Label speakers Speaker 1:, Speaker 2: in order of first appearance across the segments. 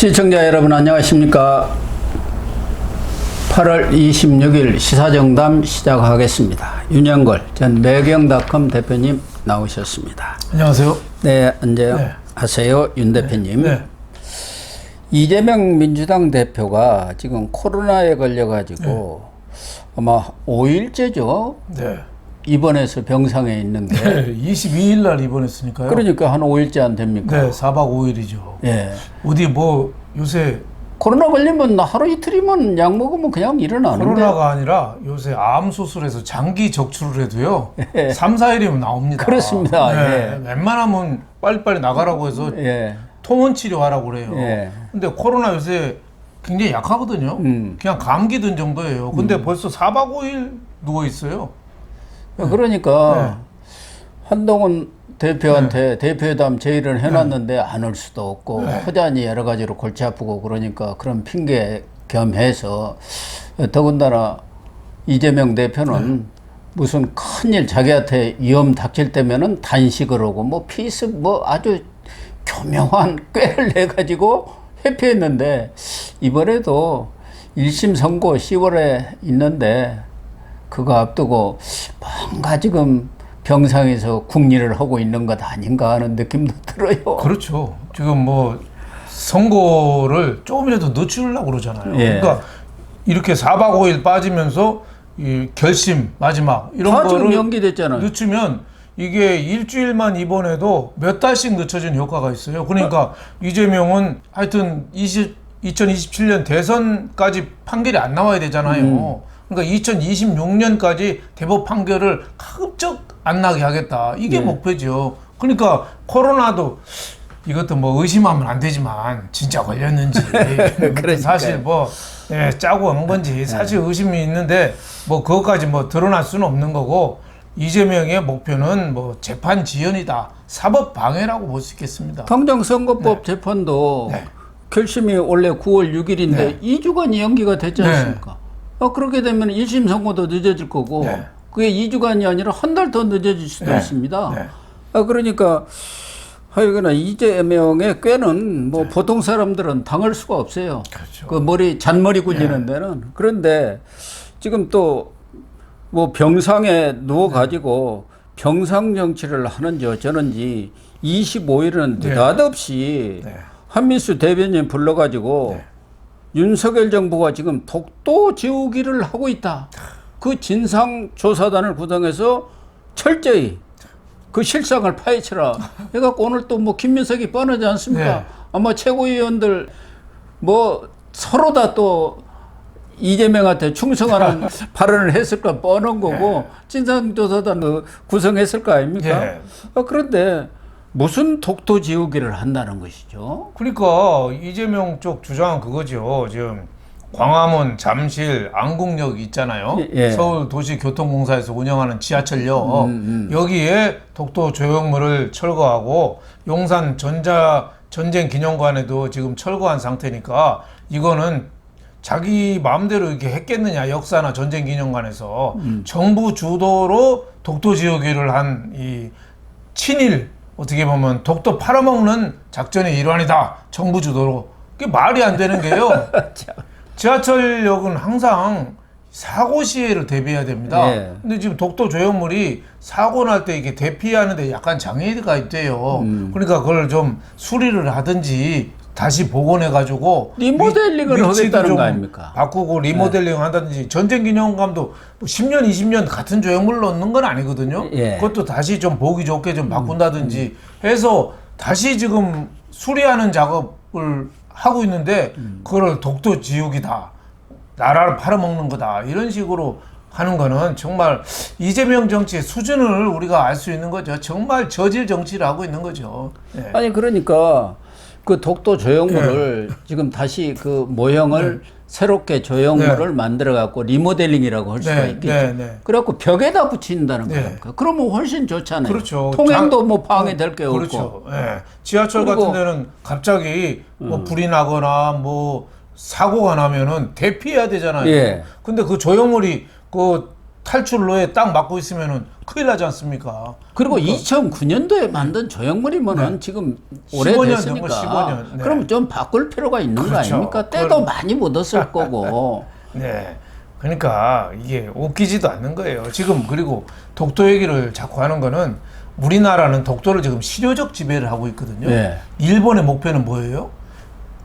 Speaker 1: 시청자 여러분 안녕하십니까. 8월 26일 시사정담 시작하겠습니다. 윤영걸 전 매경닷컴 대표님 나오셨습니다.
Speaker 2: 안녕하세요.
Speaker 1: 네, 안녕하세요. 윤 대표님.
Speaker 2: 네.
Speaker 1: 이재명 민주당 대표가 지금 코로나에 걸려가지고 아마 5일째죠.
Speaker 2: 네.
Speaker 1: 입원해서 병상에 있는데.
Speaker 2: 네. 22일 날 입원했으니까요.
Speaker 1: 그러니까 한 5일째 안 됩니까?
Speaker 2: 네, 4박 5일이죠.
Speaker 1: 예.
Speaker 2: 어디 뭐 요새
Speaker 1: 코로나 걸리면 하루 이틀이면 약 먹으면 그냥 일어나는데.
Speaker 2: 코로나가 아니라 요새 암 수술해서 장기 적출을 해도요. 3, 4일이면 나옵니다.
Speaker 1: 그렇습니다.
Speaker 2: 네. 웬만하면 빨리빨리 나가라고 해서 통원 치료하라고 그래요. 근데 코로나 요새 굉장히 약하거든요. 그냥 감기 든 정도예요. 근데 벌써 4박 5일 누워 있어요.
Speaker 1: 그러니까 한동훈 대표한테 대표회담 제의를 해놨는데 안 올 수도 없고 허전히 여러 가지로 골치 아프고 그러니까 그런 핑계 겸해서 더군다나 이재명 대표는 무슨 큰일 자기한테 위험 닥칠 때면은 단식을 하고 뭐 피스 뭐 아주 교묘한 꾀를 내가지고 회피했는데 이번에도 1심 선고 10월에 있는데 그거 앞두고 뭔가 지금 병상에서 국리를 하고 있는 것 아닌가 하는 느낌도 들어요.
Speaker 2: 그렇죠. 지금 뭐 선고를 조금이라도 늦추려고 그러잖아요. 그러니까 이렇게 4박 5일 빠지면서 이 결심 마지막 이런 거를
Speaker 1: 연기됐잖아요.
Speaker 2: 늦추면 이게 일주일만 입원해도 몇 달씩 늦춰진 효과가 있어요. 그러니까 이재명은 하여튼 2027년 대선까지 판결이 안 나와야 되잖아요. 그러니까 2026년까지 대법 판결을 가급적 안 나게 하겠다. 이게 목표죠. 그러니까 코로나도 이것도 뭐 의심하면 안 되지만 진짜 걸렸는지 사실 뭐 짜고 한 건지 사실 의심이 있는데 뭐 그것까지 뭐 드러날 수는 없는 거고 이재명의 목표는 뭐 재판 지연이다. 사법 방해라고 볼 수 있겠습니다.
Speaker 1: 당장 선거법 재판도 결심이 원래 9월 6일인데 2주간이 연기가 됐지 않습니까? 그렇게 되면 1심 선고도 늦어질 거고 그게 2주간이 아니라 한 달 더 늦어질 수도 있습니다. 그러니까 하여간에 이재명의 꾀는 뭐 보통 사람들은 당할 수가 없어요.
Speaker 2: 그렇죠.
Speaker 1: 그 머리 잔머리 굴리는 데는. 그런데 지금 또 뭐 병상에 누워 가지고 병상 정치를 하는지 어쩌는지 25일은 느닷없이 한민수 대변인 불러가지고 윤석열 정부가 지금 독도 지우기를 하고 있다. 그 진상조사단을 구성해서 철저히 그 실상을 파헤쳐라. 해갖고 오늘 또 뭐 김민석이 뻔하지 않습니까? 아마 최고위원들 뭐 서로 다 또 이재명한테 충성하는 발언을 했을까 뻔한 거고 진상조사단 구성했을 거 아닙니까? 그런데 무슨 독도 지우기를 한다는 것이죠?
Speaker 2: 그러니까 이재명 쪽 주장은 그거죠. 지금 광화문, 잠실, 안국역 있잖아요. 서울도시교통공사에서 운영하는 지하철역 여기에 독도 조형물을 철거하고 용산 전쟁기념관에도 지금 철거한 상태니까 이거는 자기 마음대로 이렇게 했겠느냐. 역사나 전쟁기념관에서 정부 주도로 독도 지우기를 한 이 친일 어떻게 보면 독도 팔아먹는 작전의 일환이다. 정부 주도로. 그게 말이 안 되는 게요. 지하철역은 항상 사고 시에를 대비해야 됩니다. 근데 지금 독도 조형물이 사고 날 때 이게 대피하는데 약간 장애가 있대요. 그러니까 그걸 좀 수리를 하든지 다시 복원해가지고
Speaker 1: 리모델링을 하겠다는 거 아닙니까?
Speaker 2: 바꾸고 리모델링 한다든지 전쟁기념관도 뭐 10년, 20년 같은 조형물 넣는 건 아니거든요. 그것도 다시 좀 보기 좋게 좀 바꾼다든지 해서 다시 지금 수리하는 작업을 하고 있는데 그걸 독도 지우기다. 나라를 팔아먹는 거다. 이런 식으로 하는 거는 정말 이재명 정치의 수준을 우리가 알 수 있는 거죠. 정말 저질 정치를 하고 있는 거죠.
Speaker 1: 아니 그러니까 그 독도 조형물을 지금 다시 그 모형을 새롭게 조형물을 만들어 갖고 리모델링이라고 할 수가 있겠죠. 그래갖고 벽에다 붙인다는 거예요. 그러면 훨씬 좋잖아요.
Speaker 2: 그렇죠.
Speaker 1: 통행도 뭐 방해될 게
Speaker 2: 그렇죠.
Speaker 1: 없고.
Speaker 2: 지하철 같은 데는 갑자기 뭐 불이 나거나 뭐 사고가 나면은 대피해야 되잖아요. 근데 그 조형물이 그 탈출로에 딱 막고 있으면은 큰일 나지 않습니까?
Speaker 1: 그리고 2009년도에 만든 조형물이면은 지금
Speaker 2: 15년
Speaker 1: 오래됐으니까.
Speaker 2: 전 거, 15년. 네.
Speaker 1: 그럼 좀 바꿀 필요가 있는 거
Speaker 2: 그렇죠.
Speaker 1: 아닙니까? 때도 많이 묻었을 거고.
Speaker 2: 네. 그러니까 이게 웃기지도 않는 거예요. 지금 그리고 독도 얘기를 자꾸 하는 거는 우리나라는 독도를 지금 실효적 지배를 하고 있거든요.
Speaker 1: 네.
Speaker 2: 일본의 목표는 뭐예요?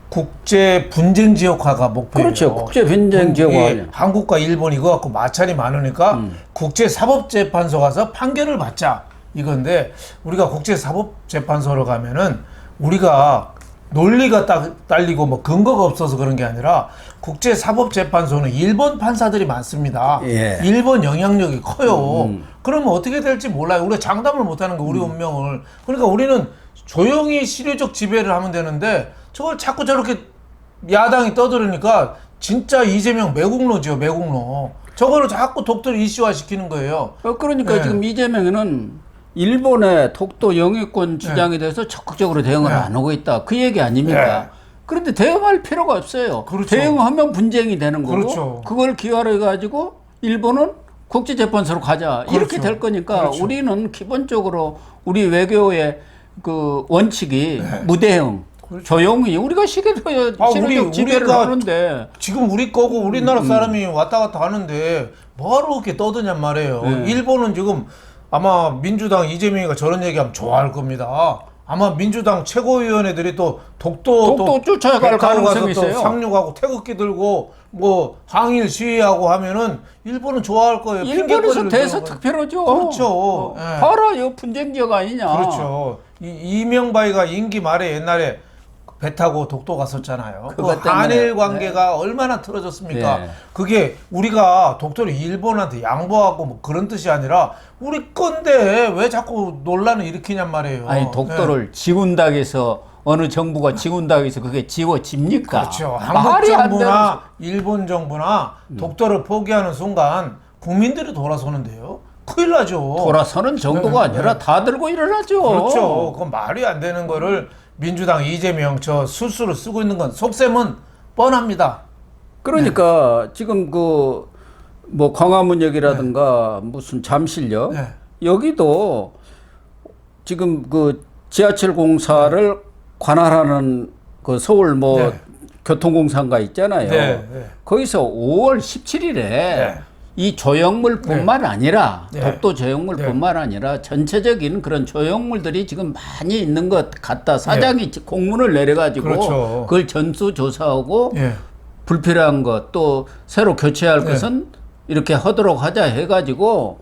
Speaker 2: 국제 분쟁 지역화가 목표예요.
Speaker 1: 그렇죠. 국제 분쟁 지역화.
Speaker 2: 예, 한국과 일본 이거 갖고 마찰이 많으니까 국제 사법재판소 가서 판결을 받자 이건데 우리가 국제 사법재판소로 가면은 우리가 논리가 딸리고 뭐 근거가 없어서 그런 게 아니라 국제 사법재판소는 일본 판사들이 많습니다.
Speaker 1: 예.
Speaker 2: 일본 영향력이 커요. 그러면 어떻게 될지 몰라요. 우리가 장담을 못하는 거 우리 운명을. 그러니까 우리는 조용히 실효적 지배를 하면 되는데 저걸 자꾸 저렇게 야당이 떠들으니까 진짜 이재명 매국노죠, 매국노. 저거를 자꾸 독도를 이슈화 시키는 거예요.
Speaker 1: 그러니까
Speaker 2: 네.
Speaker 1: 지금 이재명은 일본의 독도 영유권 주장에 대해서 적극적으로 대응을
Speaker 2: 네.
Speaker 1: 안 하고 있다. 그 얘기 아닙니까?
Speaker 2: 네.
Speaker 1: 그런데 대응할 필요가 없어요.
Speaker 2: 그렇죠.
Speaker 1: 대응하면 분쟁이 되는 거고
Speaker 2: 그렇죠.
Speaker 1: 그걸 기화로 해가지고 일본은 국제재판소로 가자. 이렇게
Speaker 2: 그렇죠.
Speaker 1: 될 거니까
Speaker 2: 그렇죠.
Speaker 1: 우리는 기본적으로 우리 외교의 그 원칙이 무대응, 조용히 우리가 실효적 지배를
Speaker 2: 우리가
Speaker 1: 하는데
Speaker 2: 지금 우리 거고 우리나라 사람이 왔다 갔다 하는데 뭐하러 그렇게 떠드냔 말이에요. 일본은 지금 아마 민주당 이재명이가 저런 얘기하면 좋아할 겁니다. 아마 민주당 최고위원회들이 또 독도
Speaker 1: 쫓아갈 가능성이
Speaker 2: 또
Speaker 1: 있어요.
Speaker 2: 상륙하고 태극기 들고 뭐 항일 시위하고 하면은 일본은 좋아할 거예요.
Speaker 1: 일본에서
Speaker 2: 핑계거리를
Speaker 1: 대서특별하죠.
Speaker 2: 그렇죠. 예.
Speaker 1: 봐라, 이거 분쟁 지역 아니냐.
Speaker 2: 그렇죠. 이명박이가 임기 말에 옛날에 배 타고 독도 갔었잖아요. 그
Speaker 1: 그것 때문에.
Speaker 2: 한일 관계가 얼마나 틀어졌습니까?
Speaker 1: 네.
Speaker 2: 그게 우리가 독도를 일본한테 양보하고 뭐 그런 뜻이 아니라 우리 건데 왜 자꾸 논란을 일으키냔 말이에요.
Speaker 1: 아니, 독도를 지운다고 어느 정부가 지운다고 해서 그게 지워집니까?
Speaker 2: 그렇죠. 한국
Speaker 1: 말이 안
Speaker 2: 정부나 일본 정부나 독도를 포기하는 순간 국민들이 돌아서는데요. 큰일 나죠.
Speaker 1: 돌아서는 정도가 아니라 다 들고 일어나죠.
Speaker 2: 그렇죠. 그건 말이 안 되는 거를 민주당 이재명 저 술수를 쓰고 있는 건 속셈은 뻔합니다.
Speaker 1: 그러니까 지금 그 뭐 광화문역이라든가 무슨 잠실역
Speaker 2: 네.
Speaker 1: 여기도 지금 그 지하철 공사를 관할하는 그 서울 뭐
Speaker 2: 네.
Speaker 1: 교통공사가 있잖아요.
Speaker 2: 네, 네.
Speaker 1: 거기서 5월 17일에
Speaker 2: 네.
Speaker 1: 이 조형물뿐만 아니라
Speaker 2: 네.
Speaker 1: 독도 조형물뿐만 아니라 전체적인 그런 조형물들이 지금 많이 있는 것 같다. 사장이 공문을 내려가지고
Speaker 2: 그렇죠.
Speaker 1: 그걸 전수조사하고
Speaker 2: 예.
Speaker 1: 불필요한 것 또 새로 교체할
Speaker 2: 네.
Speaker 1: 것은 이렇게 하도록 하자 해가지고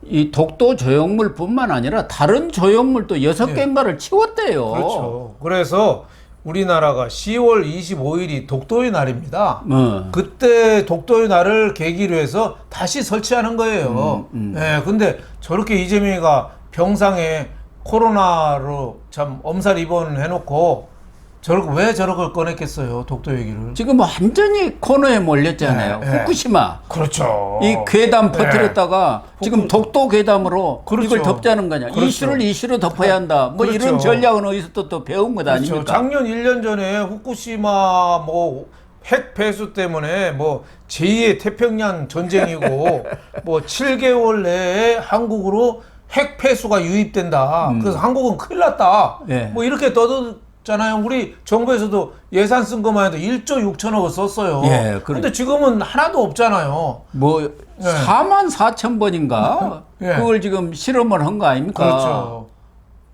Speaker 1: 이 독도 조형물뿐만 아니라 다른 조형물도 6개인가를 치웠대요.
Speaker 2: 그렇죠. 그래서 우리나라가 10월 25일이 독도의 날입니다. 그때 독도의 날을 계기로 해서 다시 설치하는 거예요. 예, 근데 저렇게 이재명이가 병상에 코로나로 참 엄살 입원해놓고 왜 저걸 꺼냈겠어요, 독도 얘기를.
Speaker 1: 지금 완전히 코너에 몰렸잖아요.
Speaker 2: 네, 네.
Speaker 1: 후쿠시마.
Speaker 2: 그렇죠.
Speaker 1: 이 괴담
Speaker 2: 네.
Speaker 1: 퍼뜨렸다가 지금 독도 괴담으로
Speaker 2: 그렇죠.
Speaker 1: 이걸 덮자는 거냐.
Speaker 2: 그렇죠.
Speaker 1: 이슈를 이슈로 덮어야 한다. 뭐
Speaker 2: 그렇죠.
Speaker 1: 이런 전략은 어디서 또 배운 것
Speaker 2: 그렇죠.
Speaker 1: 아닙니까?
Speaker 2: 작년 1년 전에 후쿠시마 뭐 핵 폐수 때문에 뭐 제2의 태평양 전쟁이고 뭐 7개월 내에 한국으로 핵 폐수가 유입된다. 그래서 한국은 큰일 났다.
Speaker 1: 예.
Speaker 2: 뭐 이렇게 떠들잖아요. 우리 정부에서도 예산 쓴 것만 해도 1조 6천억을 썼어요.
Speaker 1: 예,
Speaker 2: 근데 지금은 하나도 없잖아요.
Speaker 1: 뭐 4만 4천 번인가?
Speaker 2: 예.
Speaker 1: 그걸 지금 실험을 한 거 아닙니까?
Speaker 2: 그렇죠.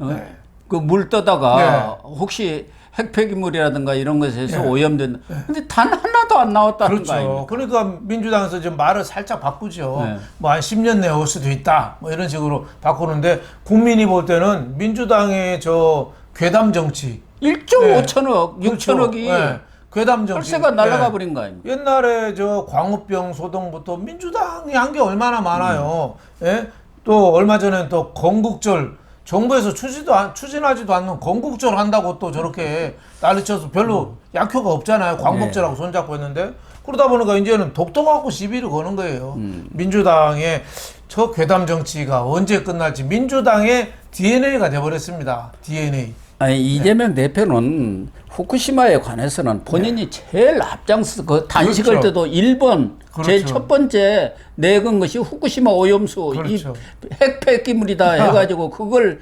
Speaker 1: 네. 그 물 떠다가 혹시 핵폐기물이라든가 이런 것에서 오염된다. 근데 단 하나도 안 나왔다는 거 아닙니까?
Speaker 2: 그렇죠. 그러니까 민주당에서 지금 말을 살짝 바꾸죠.
Speaker 1: 네.
Speaker 2: 뭐 한 10년 내에 올 수도 있다. 뭐 이런 식으로 바꾸는데 국민이 볼 때는 민주당의 저 괴담 정치
Speaker 1: 1조 5천억, 6천억이
Speaker 2: 괴담 정치.
Speaker 1: 혈세가 날아가 버린 거 아닙니까?
Speaker 2: 옛날에 저 광우병 소동부터 민주당이 한 게 얼마나 많아요. 예? 또 얼마 전에 또 건국절 정부에서 추진하지도 않는 건국절 한다고 또 저렇게 난리쳐서 별로 약효가 없잖아요. 광복절하고 손잡고 했는데 그러다 보니까 이제는 독도 갖고 시비를 거는 거예요. 민주당의 저 괴담 정치가 언제 끝날지 민주당의 DNA가 돼버렸습니다. DNA.
Speaker 1: 아니 이재명 대표는 후쿠시마에 관해서는 본인이 제일 앞장서 그 단식할
Speaker 2: 그렇죠.
Speaker 1: 때도 1번 제일
Speaker 2: 그렇죠.
Speaker 1: 첫 번째 내건 것이 후쿠시마 오염수
Speaker 2: 그렇죠.
Speaker 1: 이 핵폐기물이다 해가지고 그걸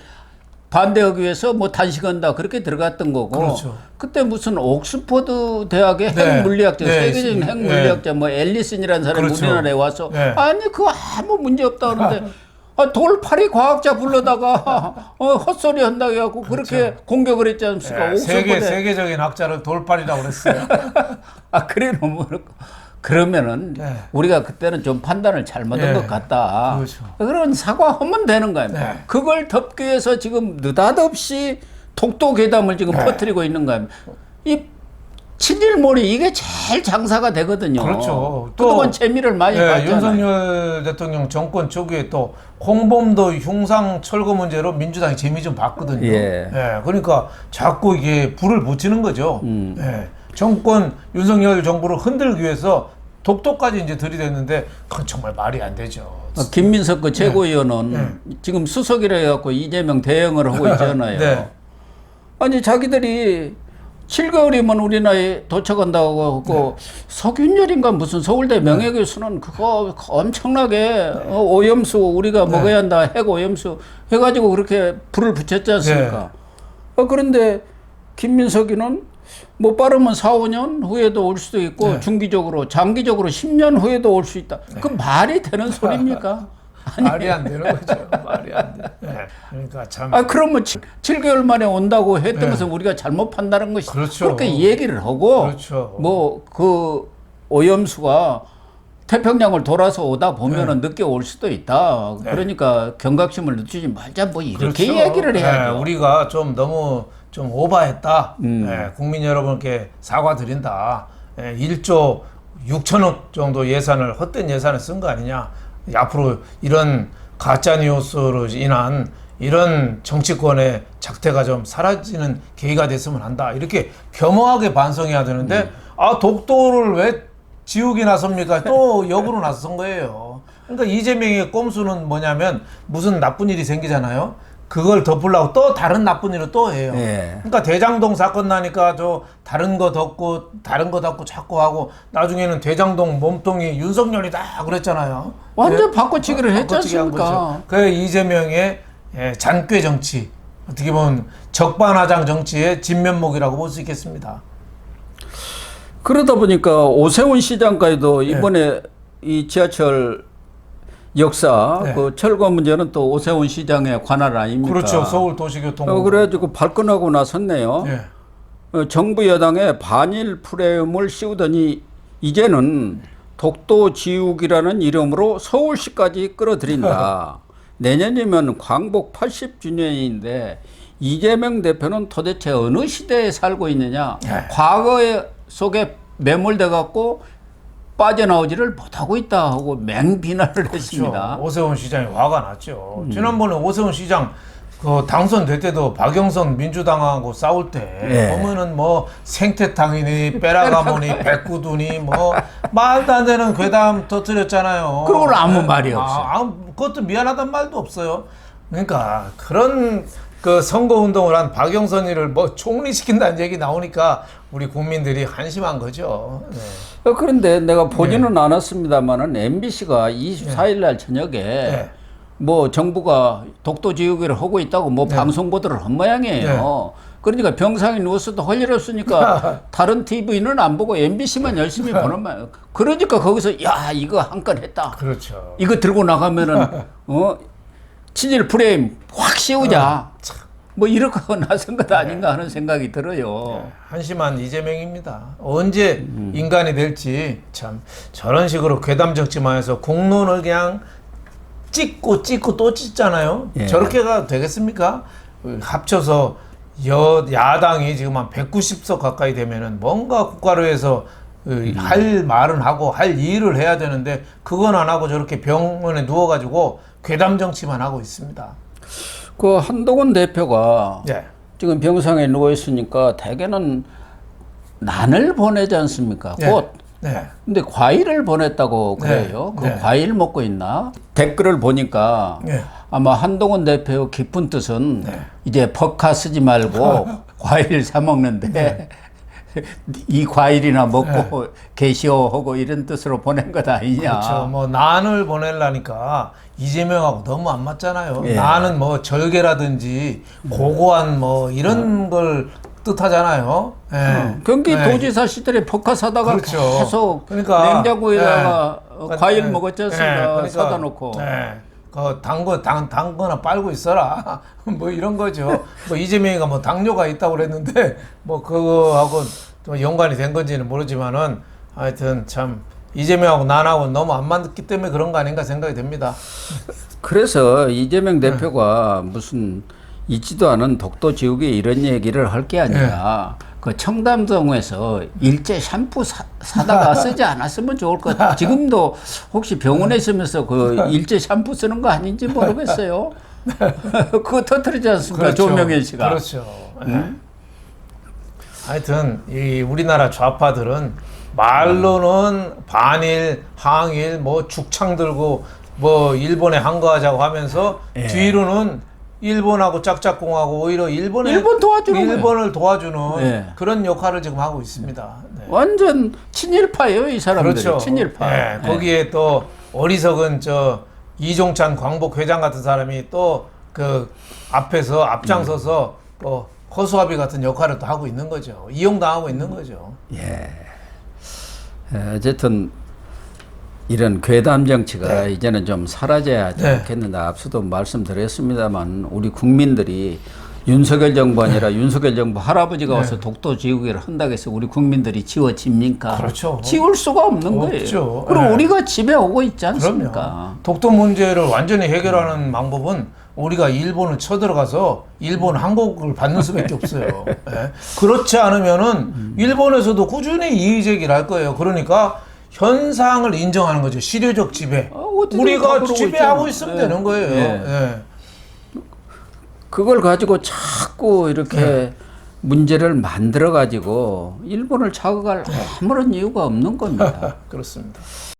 Speaker 1: 반대하기 위해서 뭐 단식한다 그렇게 들어갔던 거고
Speaker 2: 그렇죠.
Speaker 1: 그때 무슨 옥스퍼드 대학의
Speaker 2: 네.
Speaker 1: 핵물리학자
Speaker 2: 네.
Speaker 1: 세계적인 핵물리학자 뭐 앨리슨이라는 사람이
Speaker 2: 그렇죠.
Speaker 1: 우리나라에 와서
Speaker 2: 네.
Speaker 1: 아니 그거 아무 문제 없다 그러는데 돌파리 과학자 불러다가 헛소리 한다고 해갖고 그렇게 공격을 했지 않습니까?
Speaker 2: 예, 세계적인 학자를 돌팔이라고 그랬어요.
Speaker 1: 아 그래 너무 그러면은
Speaker 2: 네.
Speaker 1: 우리가 그때는 좀 판단을 잘못한
Speaker 2: 네.
Speaker 1: 것 같다.
Speaker 2: 그렇죠.
Speaker 1: 그런 사과하면 되는 거예요.
Speaker 2: 네.
Speaker 1: 그걸 덮기 위해서 지금 느닷없이 독도 괴담을 지금 퍼뜨리고 있는 거예요. 이 친일몰이 이게 제일 장사가 되거든요.
Speaker 2: 그렇죠.
Speaker 1: 그동안 재미를 많이 봤잖아요.
Speaker 2: 윤석열 대통령 정권 초기에 또 홍범도 흉상 철거 문제로 민주당이 재미 좀 봤거든요.
Speaker 1: 예.
Speaker 2: 그러니까 자꾸 이게 불을 붙이는 거죠. 예. 정권 윤석열 정부를 흔들기 위해서 독도까지 이제 들이댔는데 그건 정말 말이 안 되죠.
Speaker 1: 김민석 그 최고위원은 지금 수석이라 해갖고 이재명 대응을 하고 있잖아요.
Speaker 2: 네.
Speaker 1: 아니 자기들이 7개월이면 우리나라에 도착한다고 하고 석윤열인가 무슨 서울대 명예교수는 그거 엄청나게 오염수 우리가 먹어야 한다 핵 오염수 해가지고 그렇게 불을 붙였지 않습니까? 그런데 김민석이는 뭐 빠르면 4, 5년 후에도 올 수도 있고 중기적으로 장기적으로 10년 후에도 올 수 있다. 그 말이 되는 소리입니까?
Speaker 2: 말이 안 되는 거죠. 말이 안 돼. 그러니까 참.
Speaker 1: 그러면 7개월 만에 온다고 했던 것은 우리가 잘못 판단한 것이
Speaker 2: 그렇죠.
Speaker 1: 그렇게 얘기를 하고
Speaker 2: 그렇죠.
Speaker 1: 뭐 그 오염수가 태평양을 돌아서 오다 보면은 늦게 올 수도 있다. 그러니까 경각심을 늦추지 말자 뭐 이렇게
Speaker 2: 그렇죠.
Speaker 1: 얘기를 해야죠.
Speaker 2: 우리가 좀 너무 좀 오버했다. 국민 여러분께 사과드린다. 1조 6천억 정도 예산을 헛된 예산을 쓴 거 아니냐. 앞으로 이런 가짜 뉴스로 인한 이런 정치권의 작태가 좀 사라지는 계기가 됐으면 한다. 이렇게 겸허하게 반성해야 되는데 독도를 왜 지우기 나섭니까? 또 역으로 나선 거예요. 그러니까 이재명의 꼼수는 뭐냐면 무슨 나쁜 일이 생기잖아요. 그걸 덮으려고 또 다른 나쁜 일을 또 해요. 그러니까 대장동 사건 나니까 저 다른 거 덮고 자꾸 하고 나중에는 대장동 몸통이 윤석열이다 그랬잖아요.
Speaker 1: 완전 바꿔치기를 했지
Speaker 2: 바꿔치기 한
Speaker 1: 않습니까?
Speaker 2: 거죠. 그 이재명의 잔꾀 정치, 어떻게 보면 적반하장 정치의 진면목이라고 볼 수 있겠습니다.
Speaker 1: 그러다 보니까 오세훈 시장까지도 이번에 이 지하철 역사 그 철거 문제는 또 오세훈 시장의 관할 아닙니까?
Speaker 2: 그렇죠. 서울도시교통.
Speaker 1: 그래가지고 발끈하고 나섰네요. 정부 여당에 반일 프레임을 씌우더니 이제는 독도 지우기라는 이름으로 서울시까지 끌어들인다. 내년이면 광복 80주년인데 이재명 대표는 도대체 어느 시대에 살고 있느냐. 과거에 속에 매몰돼 갖고 빠져나오지를 못하고 있다 하고 맹비난을 했습니다.
Speaker 2: 오세훈 시장이 화가 났죠. 지난번에 오세훈 시장 그 당선될 때도 박영선 민주당하고 싸울 때 보면은 뭐 생태탕이니 빼라가모니 백구두니 뭐 말도 안 되는 괴담 터뜨렸잖아요.
Speaker 1: 그러고는 아무 말이 없어요.
Speaker 2: 그것도 미안하단 말도 없어요. 그러니까 그런 그 선거운동을 한 박영선이를 뭐 총리시킨다는 얘기 나오니까 우리 국민들이 한심한 거죠.
Speaker 1: 그런데 내가 보지는 않았습니다만은 MBC가 24일 날 저녁에 뭐 정부가 독도 지우기를 하고 있다고 뭐 방송 보도를 한 모양이에요. 그러니까 병상에 누웠어도 할 일 없으니까 다른 TV는 안 보고 MBC만 열심히 보는 거예요. 그러니까 거기서 야 이거 한 건 했다.
Speaker 2: 그렇죠.
Speaker 1: 이거 들고 나가면은 친일 프레임 확 씌우자. 뭐 이렇게 나선 것 아닌가 하는 생각이 들어요.
Speaker 2: 한심한 이재명입니다. 언제 인간이 될지 참 저런 식으로 괴담 정치만 해서 공론을 그냥 찍고 또 찍잖아요. 저렇게가 되겠습니까? 합쳐서 야당이 지금 한 190석 가까이 되면은 뭔가 국가를 위해서 할 말은 하고 할 일을 해야 되는데 그건 안 하고 저렇게 병원에 누워가지고 괴담 정치만 하고 있습니다.
Speaker 1: 그 한동훈 대표가 지금 병상에 누워 있으니까 대개는 난을 보내지 않습니까? 곧
Speaker 2: 네.
Speaker 1: 근데 과일을 보냈다고 그래요.
Speaker 2: 네.
Speaker 1: 그
Speaker 2: 네.
Speaker 1: 과일 먹고 있나? 댓글을 보니까
Speaker 2: 네.
Speaker 1: 아마 한동훈 대표 깊은 뜻은
Speaker 2: 네.
Speaker 1: 이제 퍽카 쓰지 말고 과일 사 먹는데 이 과일이나 먹고 계시오 하고 이런 뜻으로 보낸 것 아니냐.
Speaker 2: 그렇죠. 뭐 난을 보내려니까 이재명하고 너무 안 맞잖아요.
Speaker 1: 예.
Speaker 2: 난은 뭐 절개라든지 고고한 뭐 이런 걸 뜻하잖아요. 예.
Speaker 1: 경기도지사 시절에 퍽카 사다가
Speaker 2: 그렇죠.
Speaker 1: 계속
Speaker 2: 그러니까,
Speaker 1: 냉장고에다가
Speaker 2: 예.
Speaker 1: 과일
Speaker 2: 예.
Speaker 1: 먹었지 않습니까?
Speaker 2: 예. 그러니까,
Speaker 1: 사다 놓고.
Speaker 2: 예. 그 당거나 빨고 있어라. 뭐 이런 거죠. 뭐 이재명이가 뭐 당뇨가 있다고 그랬는데 뭐 그거하고 좀 연관이 된 건지는 모르지만은 하여튼 참 이재명하고 난하고 너무 안 맞기 때문에 그런 거 아닌가 생각이 됩니다.
Speaker 1: 그래서 이재명 대표가 무슨 있지도 않은 독도 지우개 이런 얘기를 할 게 아니라 그 청담동에서 일제 샴푸 사다가 쓰지 않았으면 좋을 것 같아요. 지금도 혹시 병원에 있으면서 그 일제 샴푸 쓰는 거 아닌지 모르겠어요. 그거 터뜨리지 않습니까?
Speaker 2: 그렇죠.
Speaker 1: 조명현 씨가.
Speaker 2: 그렇죠. 하여튼 이 우리나라 좌파들은 말로는 반일, 항일, 뭐 죽창 들고 뭐 일본에 항거하자고 하면서
Speaker 1: 예.
Speaker 2: 뒤로는 일본하고 짝짝꿍하고 오히려
Speaker 1: 일본 도와주는 거예요.
Speaker 2: 일본을 도와주는
Speaker 1: 예.
Speaker 2: 그런 역할을 지금 하고 있습니다. 네.
Speaker 1: 완전 친일파예요, 이 사람들이.
Speaker 2: 그렇죠.
Speaker 1: 친일파.
Speaker 2: 예. 거기에 또 어리석은 저 이종찬 광복 회장 같은 사람이 또 그 앞에서 앞장서서 또 허수아비 같은 역할을 또 하고 있는 거죠. 이용당하고 있는 거죠.
Speaker 1: 예. 어쨌든 이런 괴담 정치가 이제는 좀 사라져야 하지 않겠는가. 앞서도 말씀드렸습니다만 우리 국민들이 윤석열 정부 아니라 윤석열 정부 할아버지가 와서 독도 지우개를 한다고 해서 우리 국민들이 지워집니까?
Speaker 2: 그렇죠.
Speaker 1: 지울 수가 없는
Speaker 2: 없죠.
Speaker 1: 거예요. 그럼
Speaker 2: 네.
Speaker 1: 우리가 집에 오고 있지 않습니까?
Speaker 2: 그럼요. 독도 문제를 완전히 해결하는 방법은 우리가 일본을 쳐들어가서 일본 항복을 받는 수밖에 없어요. 예. 그렇지 않으면은 일본에서도 꾸준히 이의 제기를 할 거예요. 그러니까 현상을 인정하는 거죠. 시류적 지배.
Speaker 1: 어디든 다
Speaker 2: 우리가
Speaker 1: 그러고
Speaker 2: 지배하고
Speaker 1: 있잖아요.
Speaker 2: 있으면 되는 거예요.
Speaker 1: 예.
Speaker 2: 예.
Speaker 1: 그걸 가지고 자꾸 이렇게 문제를 만들어 가지고 일본을 자극할 아무런 이유가 없는 겁니다.
Speaker 2: 그렇습니다.